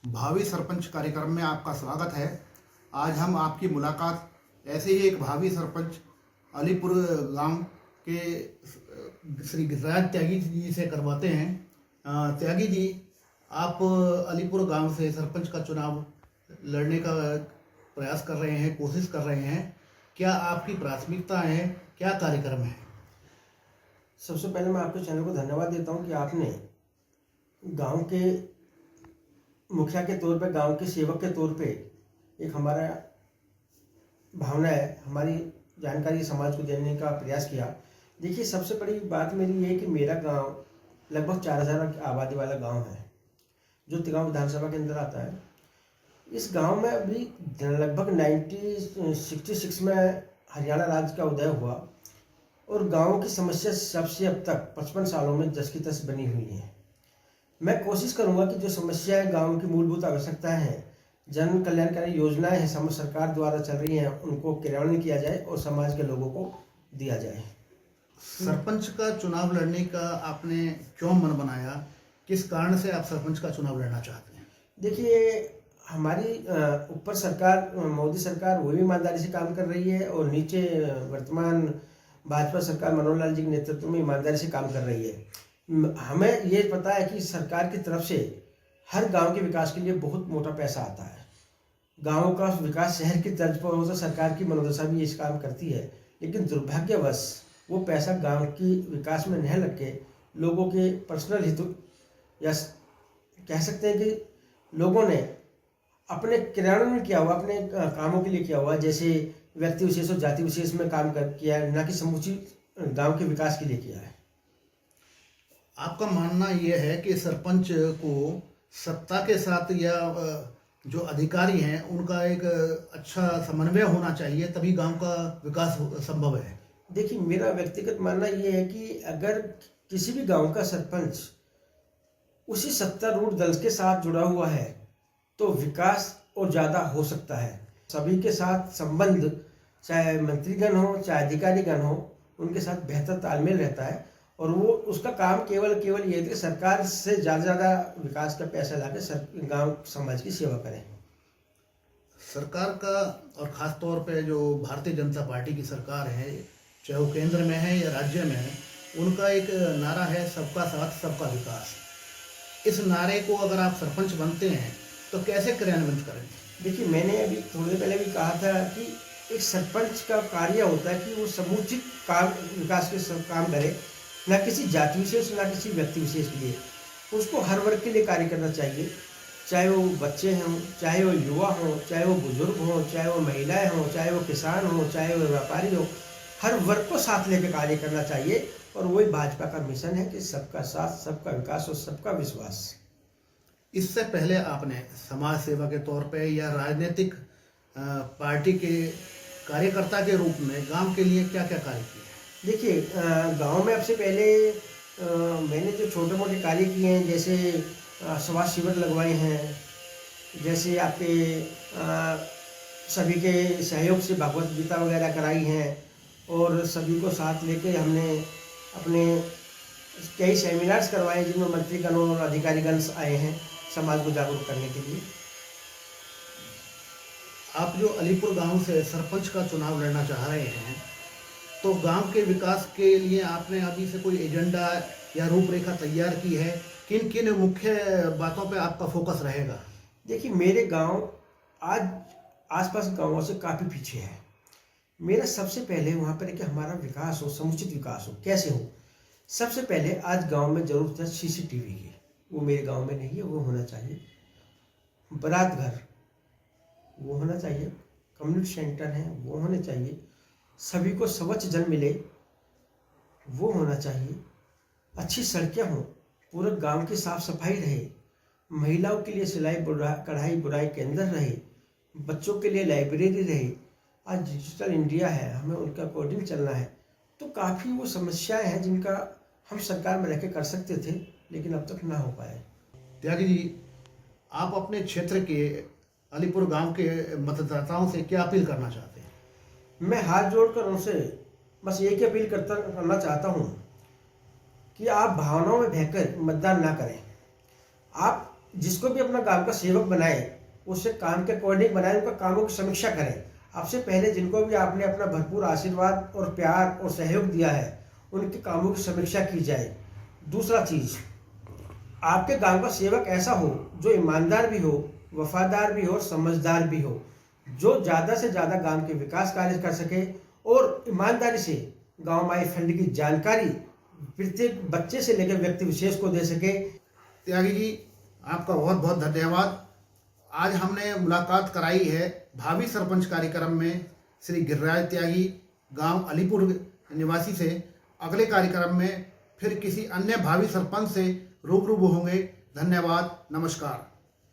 भावी सरपंच कार्यक्रम में आपका स्वागत है। आज हम आपकी मुलाकात ऐसे ही एक भावी सरपंच अलीपुर गांव के श्री गिरिराज त्यागी जी से करवाते हैं। त्यागी जी, आप अलीपुर गांव से सरपंच का चुनाव लड़ने का प्रयास कर रहे हैं, कोशिश कर रहे हैं। क्या आपकी प्राथमिकता है, क्या कार्यक्रम है? सबसे पहले मैं आपके चैनल को धन्यवाद देता हूं कि आपने गांव के मुखिया के तौर पे, गांव के सेवक के तौर पे एक हमारा भावना है, हमारी जानकारी समाज को देने का प्रयास किया। देखिए, सबसे बड़ी बात मेरी ये है कि मेरा गांव लगभग 4000 की आबादी वाला गांव है, जो तिगांव विधानसभा के अंदर आता है। इस गांव में अभी लगभग 1966 में हरियाणा राज्य का उदय हुआ और गाँव की समस्या सबसे अब तक 55 सालों में जस की तस बनी हुई है। मैं कोशिश करूंगा कि जो समस्याएं गांव की मूलभूत आवश्यकताएं हैं, जन कल्याणकारी योजनाएं हैं, समय सरकार द्वारा चल रही हैं, उनको क्रियान्वयन किया जाए और समाज के लोगों को दिया जाए। सरपंच का चुनाव लड़ने का आपने क्यों मन बनाया? किस कारण से आप सरपंच का चुनाव लड़ना चाहते हैं? देखिए, हमारी ऊपर सरकार, मोदी सरकार, वो भी ईमानदारी से काम कर रही है और नीचे वर्तमान भाजपा सरकार मनोहर लाल जी के नेतृत्व में ईमानदारी से काम कर रही है। हमें ये पता है कि सरकार की तरफ से हर गांव के विकास के लिए बहुत मोटा पैसा आता है। गांव का विकास शहर की तर्ज पर हो तो सरकार की मनोदशा भी इस काम करती है, लेकिन दुर्भाग्यवश वो पैसा गांव की विकास में नहीं लग के लोगों के पर्सनल हितों, या कह सकते हैं कि लोगों ने अपने क्रियान्वयन में किया हुआ, अपने कामों के लिए किया हुआ, जैसे व्यक्ति विशेष और जाति विशेष में काम किया है, न कि समूची गांव के विकास के लिए किया है। आपका मानना यह है कि सरपंच को सत्ता के साथ या जो अधिकारी हैं उनका एक अच्छा समन्वय होना चाहिए, तभी गांव का विकास संभव है। देखिए, मेरा व्यक्तिगत मानना ये है कि अगर किसी भी गांव का सरपंच उसी सत्तारूढ़ दल के साथ जुड़ा हुआ है तो विकास और ज़्यादा हो सकता है। सभी के साथ संबंध, चाहे मंत्रीगण हो चाहे अधिकारीगण हो, उनके साथ बेहतर तालमेल रहता है और वो उसका काम केवल ये है कि सरकार से ज़्यादा विकास का पैसा लाके गांव समाज की सेवा करें। सरकार का, और ख़ास तौर पे जो भारतीय जनता पार्टी की सरकार है, चाहे वो केंद्र में है या राज्य में है, उनका एक नारा है, सबका साथ सबका विकास। इस नारे को अगर आप सरपंच बनते हैं तो कैसे क्रियान्वित करेंगे? देखिए, मैंने अभी थोड़ी देर पहले भी कहा था कि एक सरपंच का कार्य होता है कि वो समुचित काम, विकास के सब काम करे, न किसी जाति विशेष न किसी व्यक्ति विशेष के लिए। उसको हर वर्ग के लिए कार्य करना चाहिए, चाहे वो बच्चे हों, चाहे वो युवा हों, चाहे वो बुजुर्ग हों, चाहे वो महिलाएं हों, चाहे वो किसान हों, चाहे वो व्यापारी हो, हर वर्ग को साथ लेकर कार्य करना चाहिए। और वही भाजपा का मिशन है कि सबका साथ, सबका विकास और सबका विश्वास। इससे पहले आपने समाज सेवा के तौर पे या राजनीतिक पार्टी के कार्यकर्ता के रूप में गांव के लिए क्या क्या कार्य किए? देखिए, गांव में अब से पहले मैंने जो छोटे मोटे कार्य किए हैं, जैसे स्वास्थ्य शिविर लगवाए हैं, जैसे आपके सभी के सहयोग से भगवत गीता वगैरह कराई हैं और सभी को साथ लेके हमने अपने कई सेमिनार्स करवाए जिनमें मंत्रीगण और अधिकारीगण आए हैं समाज को जागरूक करने के लिए। आप जो अलीपुर गांव से सरपंच का चुनाव लड़ना चाह रहे हैं, तो गांव के विकास के लिए आपने अभी से कोई एजेंडा या रूपरेखा तैयार की है? किन किन मुख्य बातों पे आपका फोकस रहेगा? देखिए, मेरे गांव आज आसपास गांवों से काफ़ी पीछे है। मेरा सबसे पहले वहाँ पर कि हमारा विकास हो, समुचित विकास हो। कैसे हो? सबसे पहले आज गांव में जरूरत है सीसीटीवी की, वो मेरे गांव में नहीं है, वो होना चाहिए। बारात घर वो होना चाहिए, कम्युनिटी सेंटर हैं वो होने चाहिए, सभी को स्वच्छ जल मिले वो होना चाहिए, अच्छी सड़कें हों, पूरे गांव की साफ सफाई रहे, महिलाओं के लिए सिलाई कढ़ाई बुनाई केंद्र रहे, बच्चों के लिए लाइब्रेरी रहे। आज डिजिटल इंडिया है, हमें उनका अकॉर्डिंग चलना है। तो काफ़ी वो समस्याएं हैं जिनका हम सरकार में रह के कर सकते थे, लेकिन अब तक ना हो पाए। त्यागी जी, आप अपने क्षेत्र के अलीपुर गांव के मतदाताओं से क्या अपील करना चाहते हैं? मैं हाथ जोड़कर उनसे बस एक ही अपील करना चाहता हूँ कि आप भावनाओं में बहकर मतदान ना करें। आप जिसको भी अपना गांव का सेवक बनाए उससे काम के अकॉर्डिंग बनाए, उनका कामों की समीक्षा करें। आपसे पहले जिनको भी आपने अपना भरपूर आशीर्वाद और प्यार और सहयोग दिया है उनके कामों की समीक्षा की जाए। दूसरा चीज़, आपके गांव का सेवक ऐसा हो जो ईमानदार भी हो, वफादार भी हो और समझदार भी हो, जो ज़्यादा से ज़्यादा गांव के विकास कार्य कर सके और ईमानदारी से गांव माई फंड की जानकारी प्रत्येक बच्चे से लेकर व्यक्ति विशेष को दे सके। त्यागी जी, आपका बहुत बहुत धन्यवाद। आज हमने मुलाकात कराई है भावी सरपंच कार्यक्रम में श्री गिरिराज त्यागी गांव अलीपुर निवासी से। अगले कार्यक्रम में फिर किसी अन्य भावी सरपंच से रूबरू होंगे। धन्यवाद, नमस्कार।